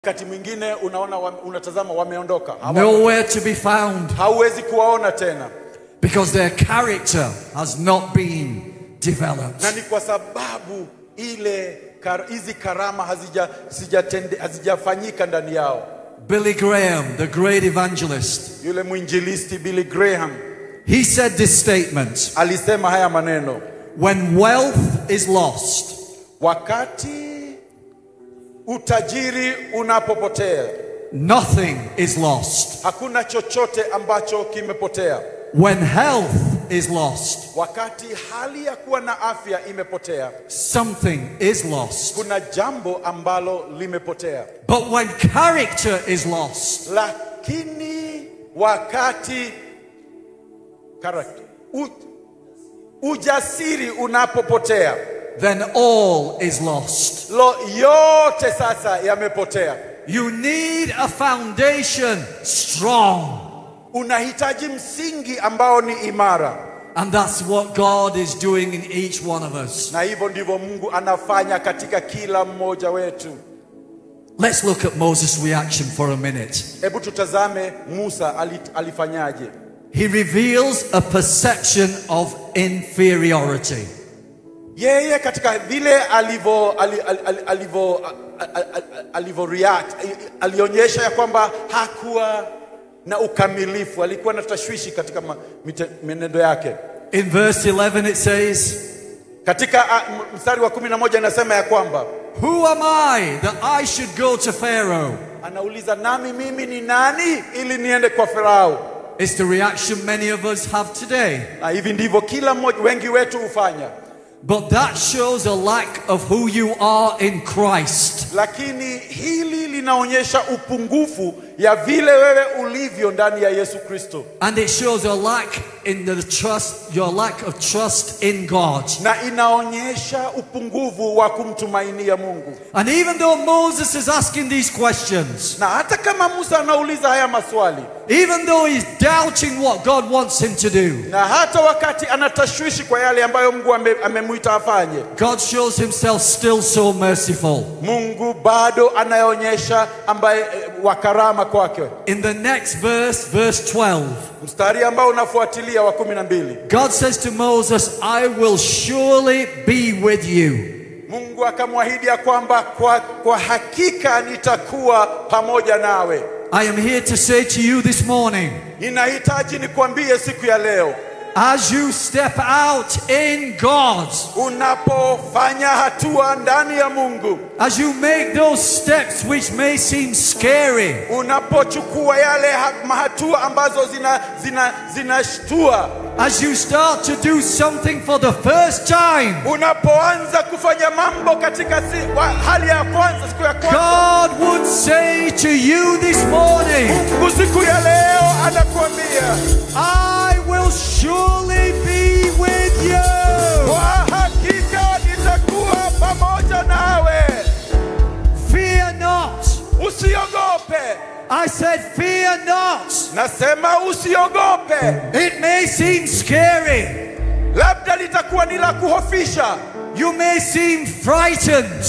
Wakati mwingine unaona unatazama wameondoka. Nowhere to be found. Hauwezi kuwaona tena. Because their character has not been developed. Na ni kwa sababu hizi karama hazijafanyika ndani yao. Billy Graham, the great evangelist. Yule mwinjilisti Billy Graham. He said this statement. Alisema haya maneno. When wealth is lost. Wakati utajiri unapopotea. Nothing is lost. Hakuna chochote ambacho kimepotea. When health is lost. Wakati hali ya kuwa na afya imepotea. Something is lost. Kuna jambo ambalo limepotea. But when character is lost. Lakini wakati ujasiri unapopotea. Then all is lost. Yote sasa yamepotea. You need a foundation strong. Unahitaji msingi ambao ni imara. And that's what God is doing in each one of us. Na hivyo ndivyo Mungu anafanya katika kila mmoja wetu. Let's look at Moses' reaction for a minute. Hebu tutazame Musa alifanyaje. He reveals a perception of inferiority. Yeye katika vile alivo react, alionyesha ya kwamba hakuwa na ukamilifu, alikuwa na tashwishi katika menendo yake. In verse 11 it says, katika mstari wa 11 inasema ya kwamba, who am I that I should go to Pharaoh? Anauliza, nami mimi ni nani ili niende kwa Farao? It's the reaction many of us have today. Na hivi ndivyo kila mmoja, wengi wetu hufanya. But that shows a lack of who you are in Christ. Lakini hili linaonyesha upungufu ya vile wewe ulivyo ndani ya Yesu Kristo. And it shows a lack in the trust, your lack of trust in God. Na inaonyesha upungufu wa kumtumainia Mungu. And even though Moses is asking these questions, na hata kama Musa anauliza haya maswali, even though he's doubting what God wants him to do, na hata wakati anatashwishi kwa yale ambayo Mungu amemuita afanye, God shows himself still so merciful. Mungu bado anaonyesha ambaye wakarama kwake. In the next verse, verse 12, mstari ambao unafuatilia wa 12, God says to Moses, I will surely be with you. Mungu akamwahidi ya kwamba kwa hakika nitakuwa pamoja nawe. I am here to say to you this morning, ninahitaji nikwambie siku ya leo, as you step out in God, unapofanya hatua ndani ya Mungu, as you make those steps which may seem scary, unapochukua yale hatua ambazo zinashtua, as you start to do something for the first time, unapoanza kufanya mambo katika hali ya kwanza, siku ya kwanza, God would say to you this morning, Mungu siku ya leo anakuambia, I will surely be with you. Kwa hakika nitakuwa pamoja nawe. Fear not. Usiogope. I said fear not. Nasema usiogope. It may seem scary. Labda litakuwa ni la kuhofisha. You may seem frightened.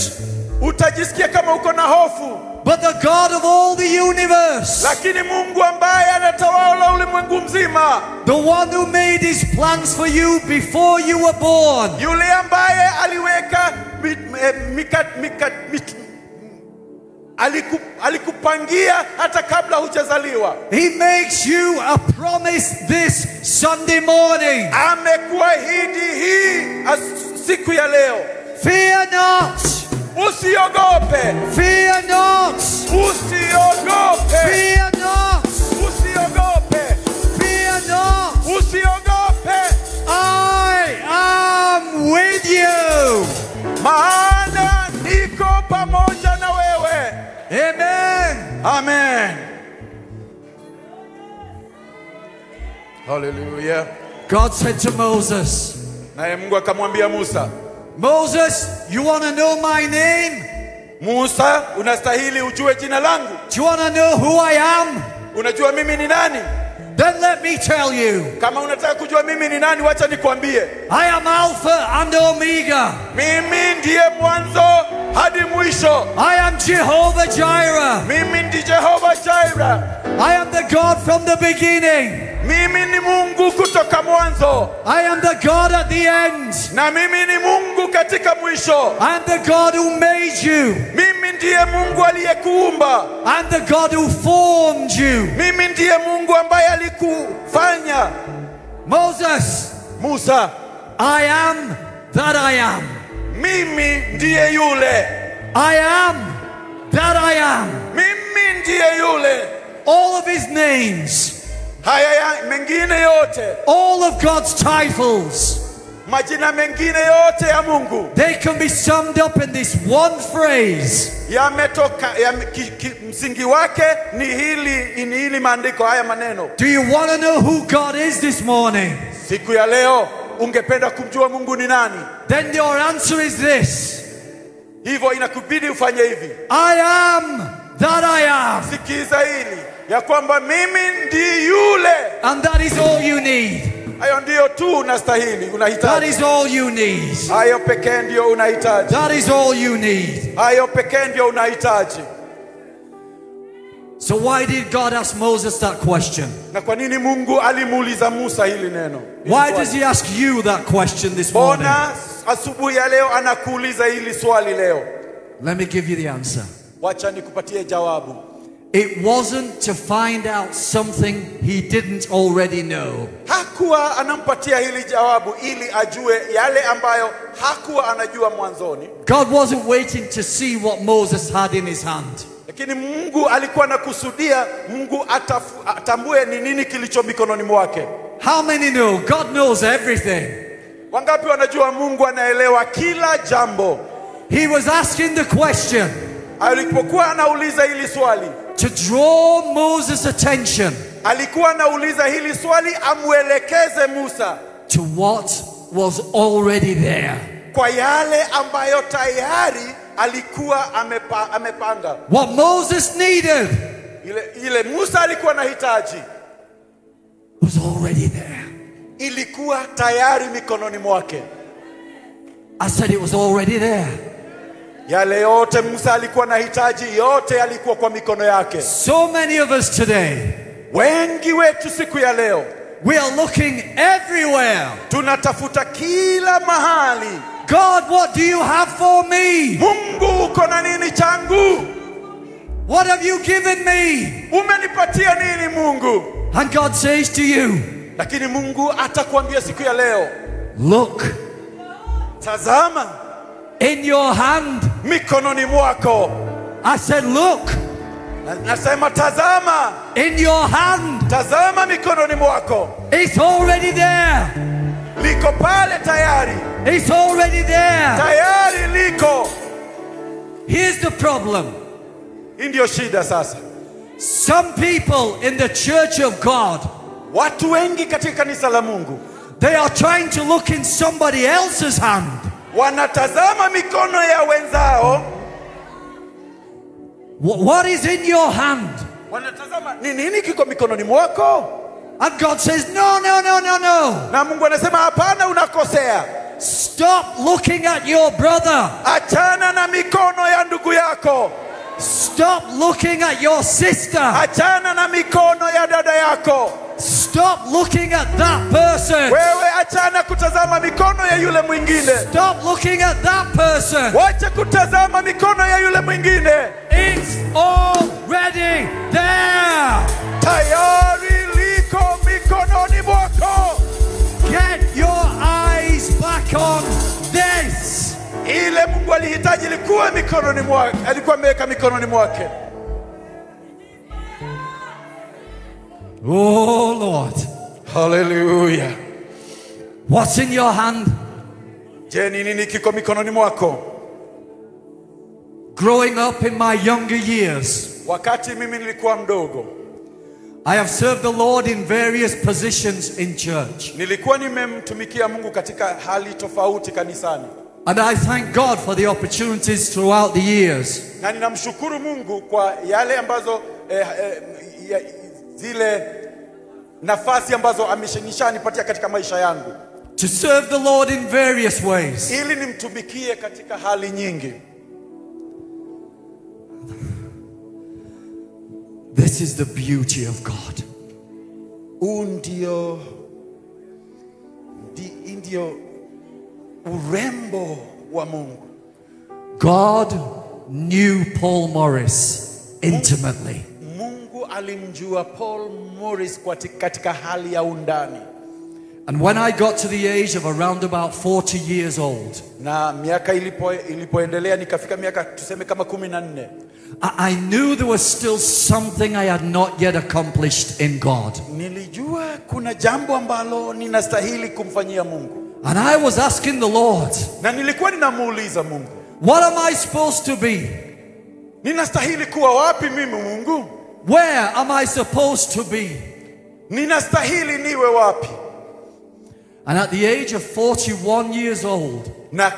Utajisikia kama uko na hofu. But the God of all the universe, lakini Mungu ambaye anatawala ulimwengu mzima, the one who made his plans for you before you were born, yule ambaye aliweka alikupangia hata kabla hujazaliwa. He makes you a promise this Sunday morning. Amekuahidi hii siku ya leo. Fear not. Usiogope. Fear not. Usiogope. Fear not. Usiogope. Fear not. Usiogope. I am with you. Maana niko pamoja na wewe. Amen. Amen. Hallelujah. God said to Moses, naye Mungu akamwambia Musa, Moses, you want to know my name? Musa, unastahili ujue jina langu. Do you want to know who I am? Unajua mimi ni nani? then let me tell you, Kama unataka kujua mimi ni nani, wacha nikwambie. I am Alpha and Omega. Mimi ndiye mwanzo hadi mwisho. I am Jehovah Jireh. Mimi ndi Jehova Jireh. I am the God from the beginning. Mimi ni Mungu kutoka mwanzo. I am the God at the end. Na mimi ni Mungu katika mwisho. I am the God who made you. Mimi ndiye Mungu aliyekuumba. I am the God who formed you. Mimi ndiye Mungu ambaye alikufanya. Moses, Musa, I am that I am. mimi ndiye yule. I am that I am. Mimi ndiye yule. All of his names, Haya ya mengine yote, all of God's titles, majina mengine yote ya Mungu they can be summed up in this one phrase. yametoka msingi wake ni hili maandiko, haya maneno. Do you want to know who God is this morning? Siku ya leo ungependa kumjua Mungu ni nani? Then your answer is this. Hivyo inakubidi ufanye hivi. I am that I am. Sikiza hili ya kwamba mimi ndi yule. And that is all you need. Hayo ndio tu unastahili, That unahitaji. is all you need. Hayo pekee ndio unahitaji. That is all you need. Hayo pekee ndio unahitaji. So why did God ask Moses that question? Na kwa nini Mungu alimuuliza Musa hili neno? Why does he ask you that question this morning? Mbona asubuhi ya leo anakuuliza hili swali leo? Let me give you the answer. Wacha nikupatie jawabu. It wasn't to find out something he didn't already know. Hakuwa anampatia hili jawabu ili ajue yale ambayo hakuwa anajua mwanzoni. God wasn't waiting to see what Moses had in his hand. Lakini Mungu alikuwa anakusudia Mungu atambue ni nini kilicho mikononi mwake. How many know God knows everything? Wangapi wanajua Mungu anaelewa kila jambo? He was asking the question Alipokuwa anauliza hili swali, to draw Moses' attention alikuwa anauliza hili swali amuelekeze Musa to what was already there. kwa yale ambayo tayari alikuwa amepanga. What Moses needed Ile Musa alikuwa anahitaji was already there. ilikuwa tayari mikononi mwake. I said it was already there. Yale yote Musa alikuwa anahitaji, yote yalikuwa kwa mikono yake. So many of us today, Wengi wetu siku ya leo we are looking everywhere. tunatafuta kila mahali. God, what do you have for me? Mungu, uko na nini changu? What have you given me? Umenipatia nini Mungu? And God says to you, Lakini Mungu atakwambia siku ya leo, look tazama in your hand. mikononi mwako. I said, look Nasema tazama, in your hand. tazama mikononi mwako. It's already there. Liko pale tayari. It's already there. Tayari liko. Here's the problem. Hii ndio shida sasa. Some people in the church of God, Watu wengi katika kanisa la Mungu they are trying to look in somebody else's hand. wanatazama mikono ya wenzao. What is in your hand? Wanatazama ni nini kiko mikononi mwako? And God says, no, no, no, no, no. Na Mungu anasema hapana, unakosea. Stop looking at your brother. Achana na mikono ya ndugu yako. Stop looking at your sister. Achana na mikono ya dada yako. Stop looking at that person. Wewe achana kutazama mikono ya yule mwingine. Stop looking at that person. Wacha kutazama mikono ya yule mwingine. It's already there. Tayari liko mikononi mwako. Get your eyes back on this. Ile Mungu alihitaji ilikuwa mikononi mwake, alikuwa ameweka mikononi mwake. Oh Lord. Hallelujah. What's in your hand? Je, ni nini kiko mikononi mwako? Growing up in my younger years, Wakati mimi nilikuwa mdogo, I have served the Lord in various positions in church. nilikuwa nimemtumikia Mungu katika hali tofauti kanisani. And I thank God for the opportunities throughout the years. Na ninamshukuru Mungu kwa yale ambazo zile nafasi ambazo ameshanipatia katika maisha yangu, to serve the Lord in various ways. ili nimtumikie katika hali nyingi. This is the beauty of God. Ndio urembo wa Mungu. God knew Paul Morris intimately. Mungu alimjua Paul Morris katika hali ya undani. And when I got to the age of around about 40 years old, na miaka ilipoendelea nikafika miaka tuseme kama 14, I knew there was still something I had not yet accomplished in God. Nilijua kuna jambo ambalo ninastahili kumfanyia Mungu. And I was asking the Lord, na nilikuwa ninamuuliza Mungu, what am I supposed to be? Ninastahili kuwa wapi mimi Mungu? Where am I supposed to be? Ninastahili niwe wapi? And at the age of 41 years old, na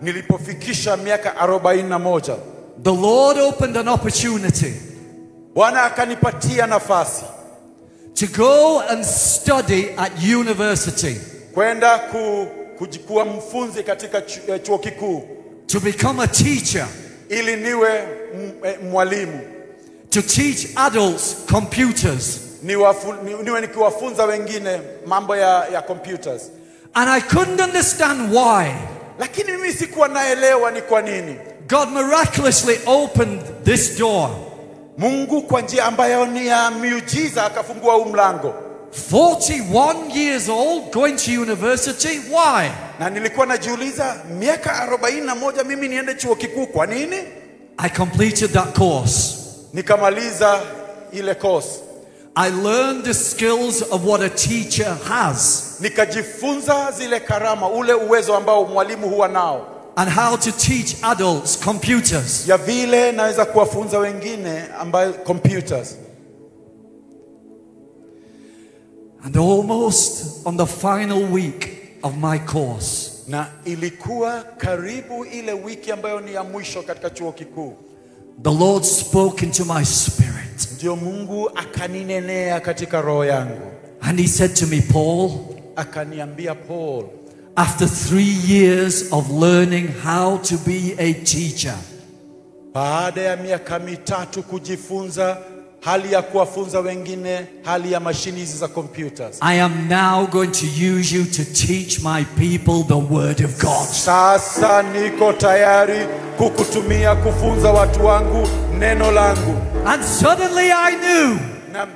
nilipofikisha miaka 41, the Lord opened an opportunity. Bwana akanipatia nafasi to go and study at university. Kwenda kuwa mfunzi katika chuo kikuu. To become a teacher. Ili niwe mwalimu. To teach adults computers. Niwe nikiwafunza wengine mambo ya computers. And I couldn't understand why. Lakini mimi sikuwa naelewa ni kwa nini. God miraculously opened this door. Mungu kwa njia ambayo ni ya miujiza akafungua huu mlango. 41 years old going to university, why? Na nilikuwa najiuliza miaka 41 mimi niende chuo kikuu kwa nini? I completed that course. Nikamaliza ile course. I learned the skills of what a teacher has. Nikajifunza zile karama, ule uwezo ambao mwalimu huwa nao. And how to teach adults computers. Ya vile naweza kuwafunza wengine ambayo computers. And almost on the final week of my course, na ilikuwa karibu ile wiki ambayo ni ya mwisho katika chuo kikuu, the Lord spoke into my spirit. Ndio Mungu akaninenea katika roho yangu. And he said to me, Paul, akaniambia Paul, after 3 years of learning how to be a teacher, baada ya miaka 3 kujifunza hali ya kuwafunza wengine hali ya mashini za computers, I am now going to use you to teach my people the word of God. Sasa niko tayari kukutumia kufunza watu wangu neno langu. And suddenly I knew. Na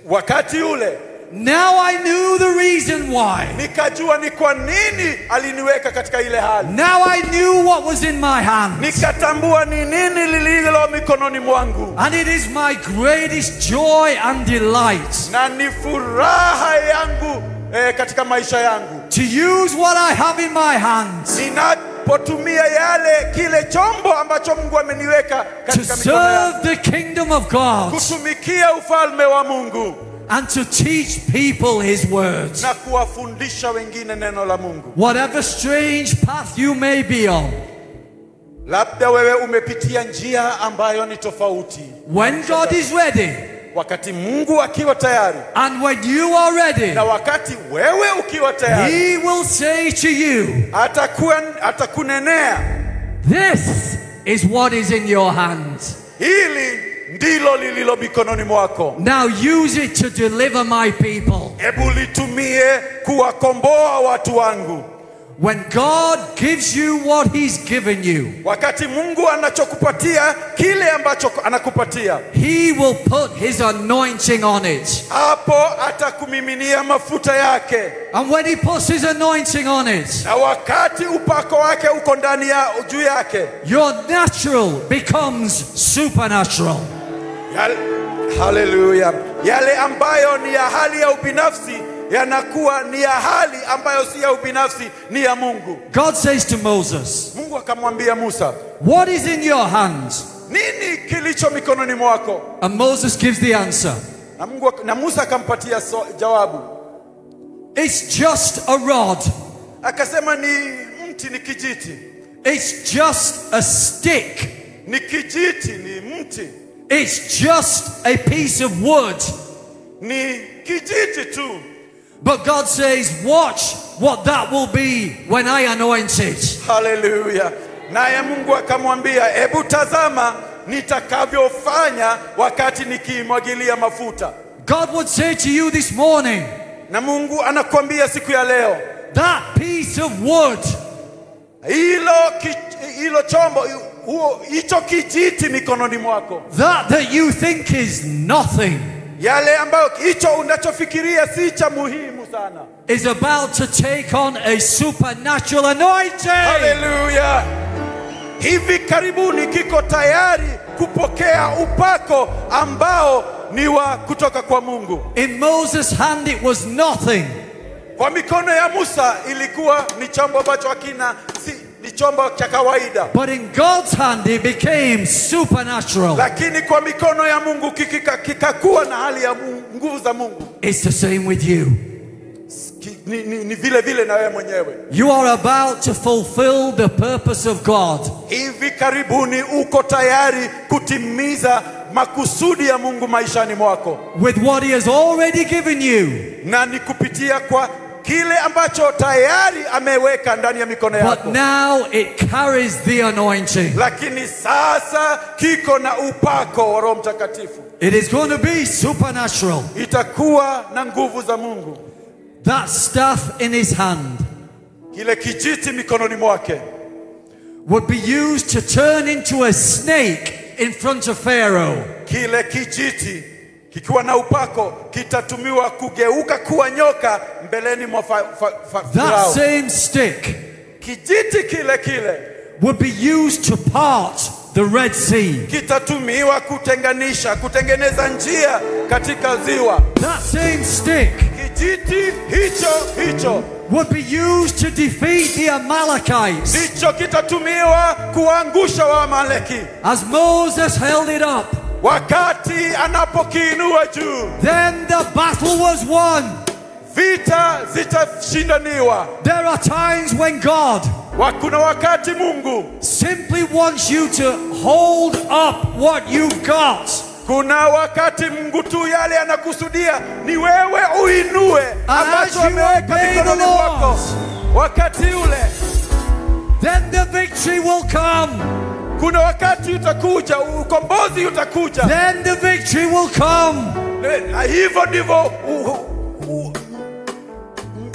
wakati ule, now I knew the reason why. Nikajua ni kwa nini aliniweka katika ile hali. Now I knew what was in my hands. Nikatambua ni nini lililo mikononi mwangu. And it is my greatest joy and delight. Na ni furaha yangu katika maisha yangu. To use what I have in my hands. Ninapotumia kile chombo ambacho Mungu ameniweka katika mikono yangu. To serve the kingdom of God. Kutumikia ufalme wa Mungu. And to teach people his words. Na kuwafundisha wengine neno la Mungu. Whatever strange path you may be on. Labda wewe umepitia njia ambayo ni tofauti. When God is ready. Wakati Mungu akiwa tayari. And when you are ready. Na wakati wewe ukiwa tayari. He will say to you. Atakunenea. This is what is in your hands. Hili ndilo lililo mikononi mwako. Now use it to deliver my people. Hebu litumie kuwakomboa watu wangu. When God gives you what he's given you, wakati Mungu anachokupatia kile ambacho anakupatia, he will put his anointing on it. Hapo atakumiminia mafuta yake. And when he puts his anointing on it, na wakati upako wake uko ndani ya juu yake, your natural becomes supernatural. Hallelujah. Yale ambayo ni ya hali ya ubinafsi yanakuwa ni ya hali ambayo si ya ubinafsi, ni ya Mungu. God says to Moses, Mungu akamwambia Musa, what is in your hands? Nini kilicho mikononi mwako? And Moses gives the answer. Na Musa akampatia jawabu. It's just a rod. Akasema ni mti, ni kijiti. It's just a stick. Ni kijiti, ni mti. It's just a piece of wood. ni kijiti tu. But God says, watch what that will be when I anoint it. Haleluya. Naye Mungu akamwambia, hebu tazama nitakavyofanya wakati nikimwagilia mafuta. God would say to you this morning, Na Mungu anakuambia siku ya leo, that piece of wood, hilo chombo, hicho kijiti mikononi mwako, that you think is nothing, yale ambayo hicho unachofikiria si cha muhimu sana, is about to take on a supernatural anointing. Haleluya. Hivi karibuni kiko tayari kupokea upako ambao ni wa kutoka kwa Mungu. In Moses' hand it was nothing. Kwa mikono ya Musa ilikuwa ni chombo ambacho ni chombo cha kawaida. But in God's hand it became supernatural. Lakini kwa mikono ya Mungu kikakuwa na hali ya nguvu za Mungu. It's the same with you. Ni vile vile na wewe mwenyewe. You are about to fulfill the purpose of God. Hivi karibuni uko tayari kutimiza makusudi ya Mungu maishani mwako. With what he has already given you. Na ni kupitia kwa kile ambacho tayari ameweka ndani ya mikono yako. But now it carries the anointing. Lakini sasa kiko na upako wa Roho Mtakatifu. It is going to be supernatural. Itakuwa na nguvu za Mungu. That staff in his hand, kile kijiti mikononi mwake, would be used to turn into a snake in front of Pharaoh. Kile kijiti kikiwa na upako kitatumiwa kugeuka kuwa nyoka mbeleni mwa Farao. That same stick, kijiti kile would be used to part the Red Sea. Kitatumiwa kutengeneza njia katika ziwa. That same stick, kijiti hicho would be used to defeat the Amalekites. Hicho kitatumiwa kuangusha Waamaleki. As Moses held it up, wakati anapokiinua juu, then the battle was won. Vita zitashindaniwa. There are times when God kuna wakati Mungu simply wants you to hold up what you've got. Kuna wakati Mungu tu yale anakusudia ni wewe uinue ambacho ameweka mikononi mwako. Wakati ule, then the victory will come. Kuna wakati utakuja, ukombozi utakuja. Then the victory will come. Na hivyo ndivyo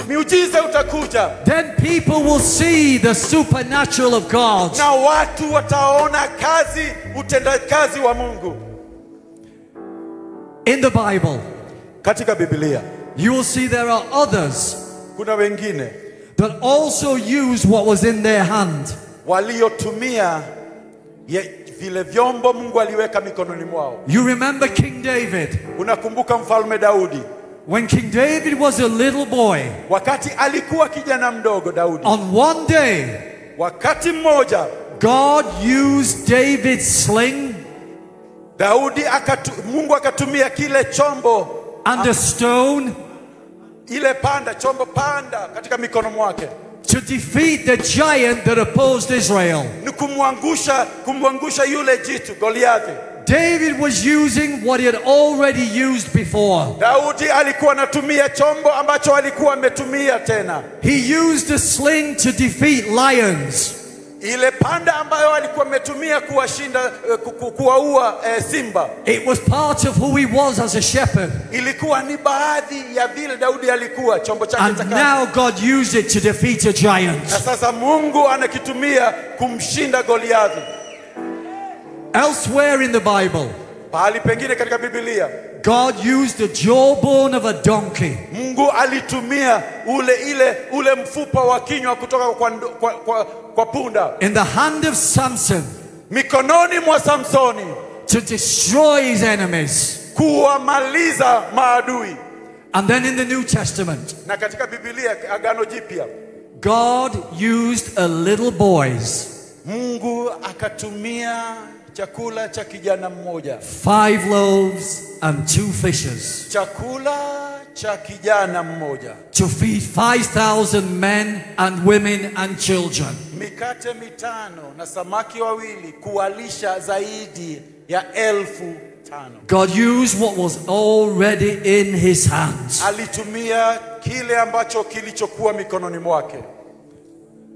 miujiza utakuja. Then people will see the supernatural of God. Na watu wataona utendakazi wa Mungu. In the Bible, katika Biblia, you will see there are others kuna wengine that also use what was in their hand. Waliotumia vile vyombo Mungu aliweka mikononi mwao. You remember King David? Unakumbuka mfalme Daudi? When King David was a little boy, wakati alikuwa kijana mdogo Daudi, on one day, wakati mmoja, God used David's sling, Mungu akatumia kile chombo and a stone, ile chombo panda katika mikono mwake, to defeat the giant that opposed Israel. Ni kumwangusha yule jitu Goliathi. David was using what he had already used before. Daudi alikuwa anatumia chombo ambacho alikuwa ametumia tena. He used a sling to defeat lions. Ile panda ambayo alikuwa ametumia kuwaua simba. It was part of who he was as a shepherd. Ilikuwa ni baadhi ya vile Daudi alikuwa chombo chake cha kazi. And now God used it to defeat a giant. Na sasa Mungu anakitumia kumshinda Goliathi. Elsewhere in the Bible, pahali pengine katika Biblia, God used the jawbone of a donkey. Mungu alitumia ule mfupa wa kinywa kutoka kwa punda. In the hand of Samson. Mikononi mwa Samsoni. To destroy his enemies. Kuwamaliza maadui. And then in the New Testament, na katika Biblia Agano Jipya, God used a little boys. Mungu akatumia chakula cha kijana mmoja. 5 loaves and 2 fishes. Chakula cha kijana mmoja. To feed 5,000 men and women and children. Mikate 5 na samaki 2 kuwalisha zaidi ya 1000 God used what was already in his hands. Alitumia kile ambacho kilichokuwa mikononi mwake.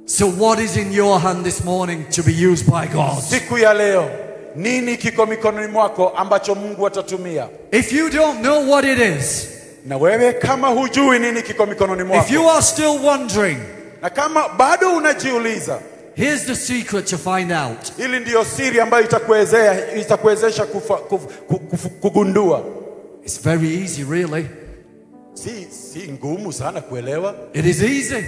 So what is in your hand this morning to be used by God? Siku ya leo, nini kiko mikononi mwako ambacho Mungu atatumia? If you don't know what it is, na wewe kama hujui nini kiko mikononi mwako, if you are still wondering, na kama bado unajiuliza, here's the secret to find out. Hili ndio siri ambayo itakuwezesha kugundua. It's very easy, really. Si ngumu sana kuelewa. It is easy.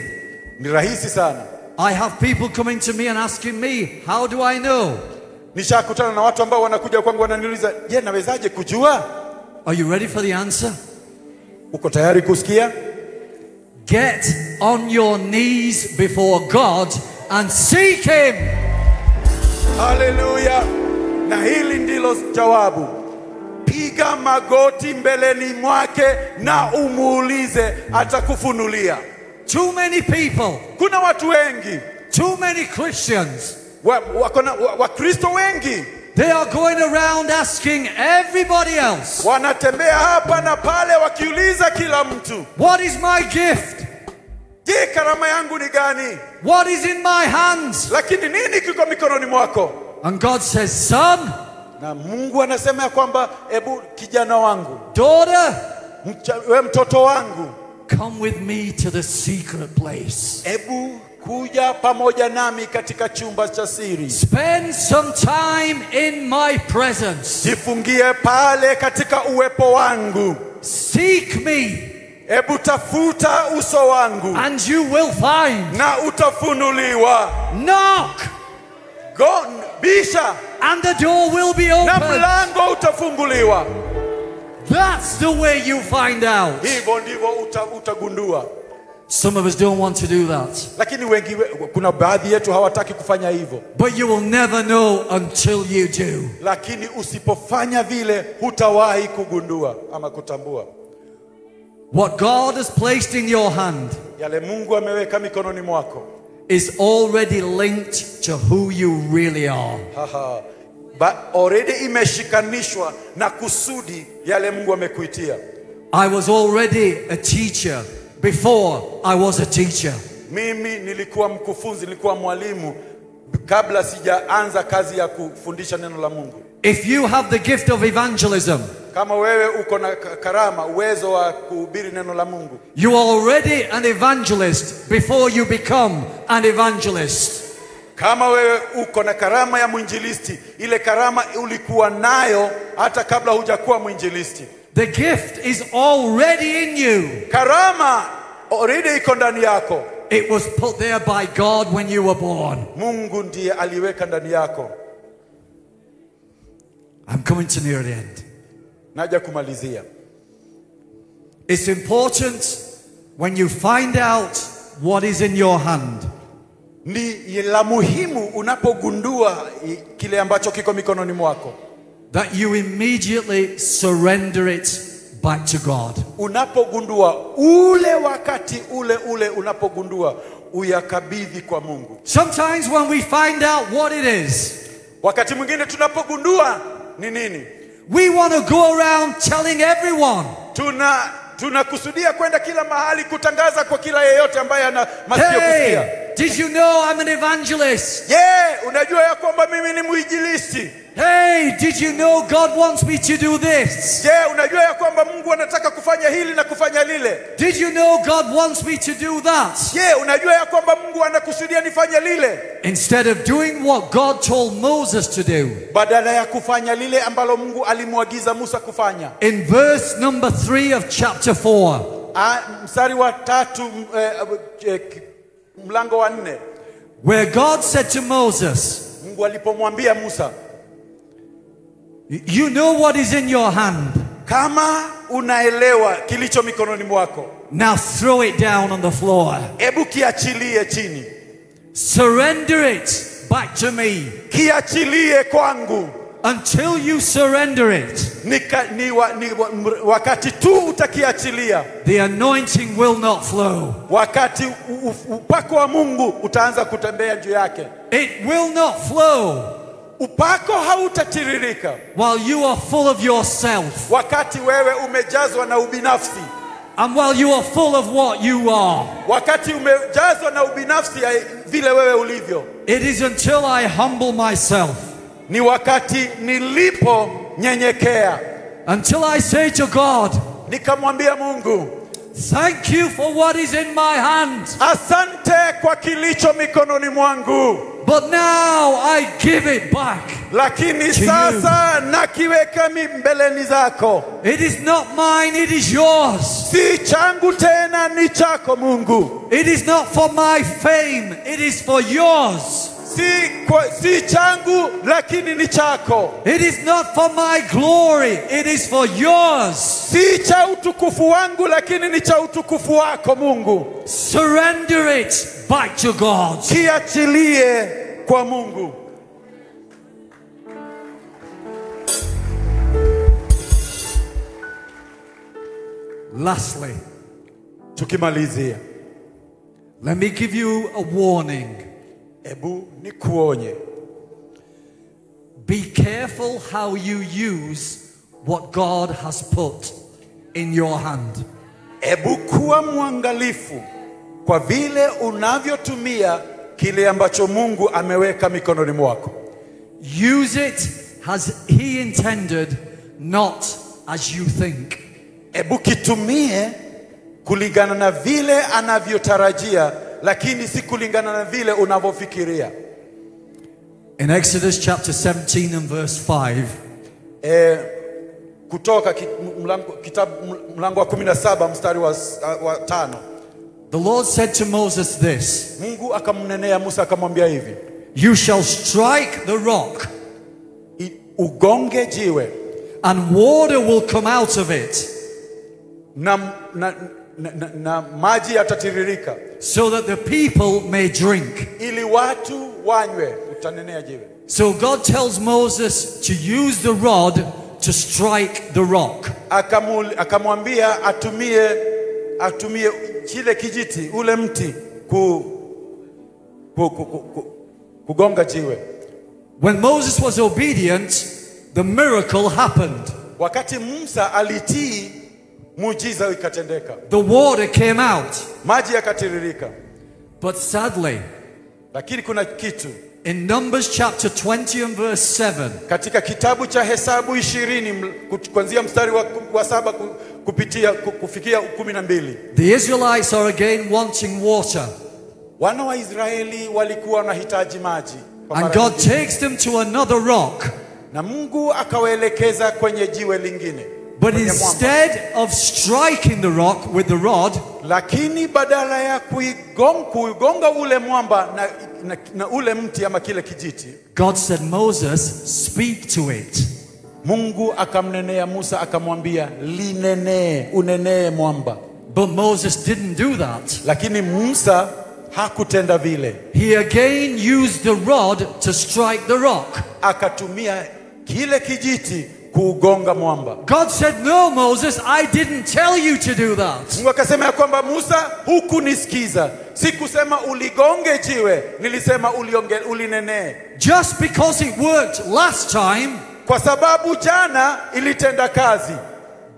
Ni rahisi sana. I have people coming to me and asking me, how do I know? Nishakutana na watu ambao wanakuja kwangu wananiuliza, "Je, nawezaje kujua?" Are you ready for the answer? Uko tayari kusikia? Get on your knees before God and seek him. Hallelujah. Na hili ndilo jawabu. Piga magoti mbeleni mwake na umuulize, atakufunulia. Too many people. Kuna watu wengi. Too many Christians. Wakristo wengi. They are going around asking everybody else. Wanatembea hapa na pale wakiuliza kila mtu, what is my gift? Je, karama yangu ni gani? What is in my hands? Lakini nini kiko mikononi mwako? And God says, son, na Mungu anasema ya kwamba, ebu kijana wangu, daughter, we mtoto wangu, come with me to the secret place. Ebu kuja pamoja nami katika chumba cha siri. Spend some time in my presence. Jifungie pale katika uwepo wangu. Seek me. Ebu tafuta uso wangu. And you will find. Na utafunuliwa. Knock. Go, bisha. And the door will be opened. Na mlango utafunguliwa. That's the way you find out. Hivyo ndivyo utagundua. Some of us don't want to do that. Lakini wengi, kuna baadhi yetu hawataki kufanya hivyo. But you will never know until you do. Lakini usipofanya vile hutawahi kugundua ama kutambua. What God has placed in your hand, yale Mungu ameweka mikononi mwako, is already linked to who you really are. But already imeshikanishwa na kusudi yale Mungu amekuitia. I was already a teacher before I was a teacher. Mimi nilikuwa mkufunzi, nilikuwa mwalimu kabla sijaanza kazi ya kufundisha neno la Mungu. If you have the gift of evangelism, kama wewe uko na karama, uwezo wa kuhubiri neno la Mungu, you are already an evangelist before you become an evangelist. Kama wewe uko na karama ya mwinjilisti, ile karama ulikuwa nayo hata kabla hujakuwa mwinjilisti. The gift is already in you. Karama already iko ndani yako. It was put there by God when you were born. Mungu ndiye aliweka ndani yako. I'm coming to near the end. Naja kumalizia. It's important when you find out what is in your hand. Ni la muhimu unapogundua kile ambacho kiko mikononi mwako, that you immediately surrender it back to God. Unapogundua ule wakati ule unapogundua uyakabidhi kwa Mungu. Sometimes when we find out what it is, wakati mwingine tunapogundua ni nini, we want to go around telling everyone. Tunakusudia kwenda kila mahali kutangaza kwa kila yeyote ambaye ana masikio kusikia. Did you know I'm an evangelist? Unajua ya kwamba mimi ni mwinjilisti? Hey, did you know God wants me to do this? Unajua ya kwamba Mungu anataka kufanya hili na kufanya lile? Did you know God wants me to do that? Unajua ya kwamba Mungu anakusudia nifanye lile? Instead of doing what God told Moses to do, badala ya kufanya lile ambalo Mungu alimwagiza Musa kufanya. In verse number 3 of chapter 4, mstari wa 3, mlango wa 4, where God said to Moses, Mungu alipomwambia Musa, you know what is in your hand. Kama unaelewa kilicho mikononi mwako, now throw it down on the floor. Ebu kiachilie chini. Surrender it back to me. Kiachilie kwangu. Until you surrender it, wakati tu utakiachilia, the anointing will not flow. Wakati upako wa Mungu utaanza kutembea juu yake. It will not flow. upako hautatiririka while you are full of yourself, wakati wewe umejazwa na ubinafsi, and while you are full of what you are. wakati umejazwa na ubinafsi ya vile wewe ulivyo. It is until I humble myself, Ni wakati nilipo nyenyekea, until I say to God, nikamwambia Mungu, thank you for what is in my hand, asante kwa kilicho mikononi mwangu, but now I give it back. lakini sasa nakiweka mbeleni zako. It is not mine, it is yours. Si changu tena, ni chako Mungu. It is not for my fame, it is for yours. Si changu, lakini ni chako. It is not for my glory, it is for yours. Si cha utukufu wangu, lakini ni cha utukufu wako Mungu. Surrender it back to God. Kiachilie kwa Mungu. Lastly, Tukimalizia, let me give you a warning. ebu nikuonye. Be careful how you use what God has put in your hand. Ebu kuwa mwangalifu kwa vile unavyotumia kile ambacho Mungu ameweka mikononi mwako. Use it as He intended, not as you think. Ebu kitumie kulingana na vile anavyotarajia, lakini si kulingana na vile unavyofikiria. In Exodus chapter 17 and verse 5, Kutoka mlango wa 17 mstari wa 5, the Lord said to Moses this, Mungu akamnenea Musa akamwambia hivi, you shall strike the rock, ugonge jiwe and water will come out of it, na maji yatatiririka, so that the people may drink. ili watu wanywe. Utanenea jiwe. So God tells Moses to use the rod to strike the rock. Akamwambia atumie kile kijiti, ule mti kugonga jiwe. When Moses was obedient, the miracle happened. Wakati Musa alitii, muujiza ikatendeka. The water came out. Maji yakatiririka. But sadly, Lakini kuna kitu. in Numbers chapter 20 and verse 7, Katika kitabu cha Hesabu 20 kuanzia mstari wa 7 kufikia 12. the Israelites are again wanting water. Wana wa Israeli walikuwa wanahitaji maji. And God takes them to another rock. Na Mungu akawaelekeza kwenye jiwe lingine. But instead of striking the rock with the rod, lakini badala ya kuigonga ule mwamba na ule mti ama kile kijiti, God said, Moses, speak to it. Mungu akamnenea Musa akamwambia, unenee mwamba. But Moses didn't do that. Lakini Musa hakutenda vile. He again used the rod to strike the rock. Akatumia kile kijiti kuugonga mwamba. God said, no, Moses, I didn't tell you to do that. Mungu akasema ya kwamba, Musa, hukunisikiza. Sikusema uligonge jiwe, nilisema ulinenee. Just because it worked last time, kwa sababu jana ilitenda kazi,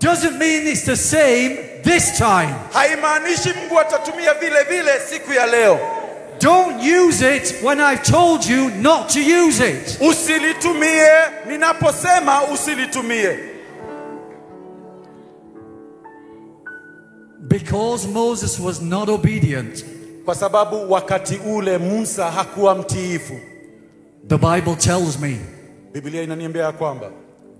doesn't mean it's the same this time. haimaanishi Mungu atatumia vile vile siku ya leo. Don't use it when I've told you not to use it. Usilitumie ninaposema usilitumie. Because Moses was not obedient, Kwa sababu wakati ule Musa hakuwa mtiifu. the Bible tells me, Biblia inaniambia kwamba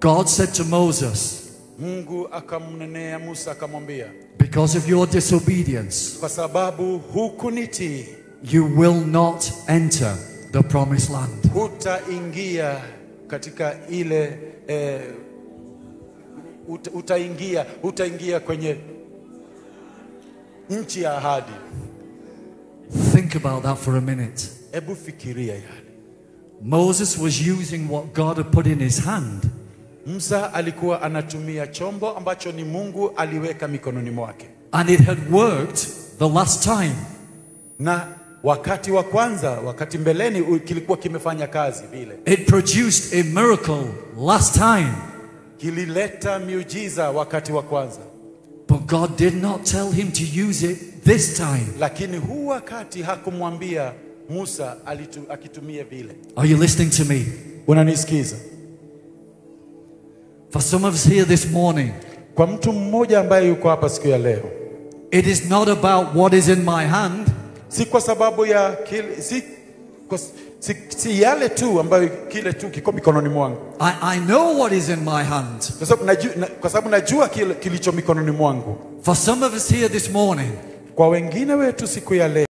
God said to Moses, Mungu akamnenea Musa akamwambia, because of your disobedience, kwa sababu hukunitii, you will not enter the promised land. hutaingia katika ile utaingia kwenye nchi ya ahadi. Think about that for a minute. Hebu fikiria yale. Moses was using what God had put in his hand. Musa alikuwa anatumia chombo ambacho ni Mungu aliweka mikononi mwake. And it had worked the last time. Na wakati wa kwanza, wakati mbeleni kilikuwa kimefanya kazi vile. It produced a miracle last time. Kilileta miujiza wakati wa kwanza. But God did not tell him to use it this time. Lakini huu wakati hakumwambia Musa akitumie vile. Are you listening to me? Unanisikiza? For some of us here this morning, kwa mtu mmoja ambaye yuko hapa siku ya leo, it is not about what is in my hand. Si kwa sababu ya si yale tu ambayo kile tu kiko mikononi mwangu. I know what is in my hand. Kwa sababu najua kilicho mikononi mwangu. For some of us here this morning, kwa wengine wetu siku ya leo,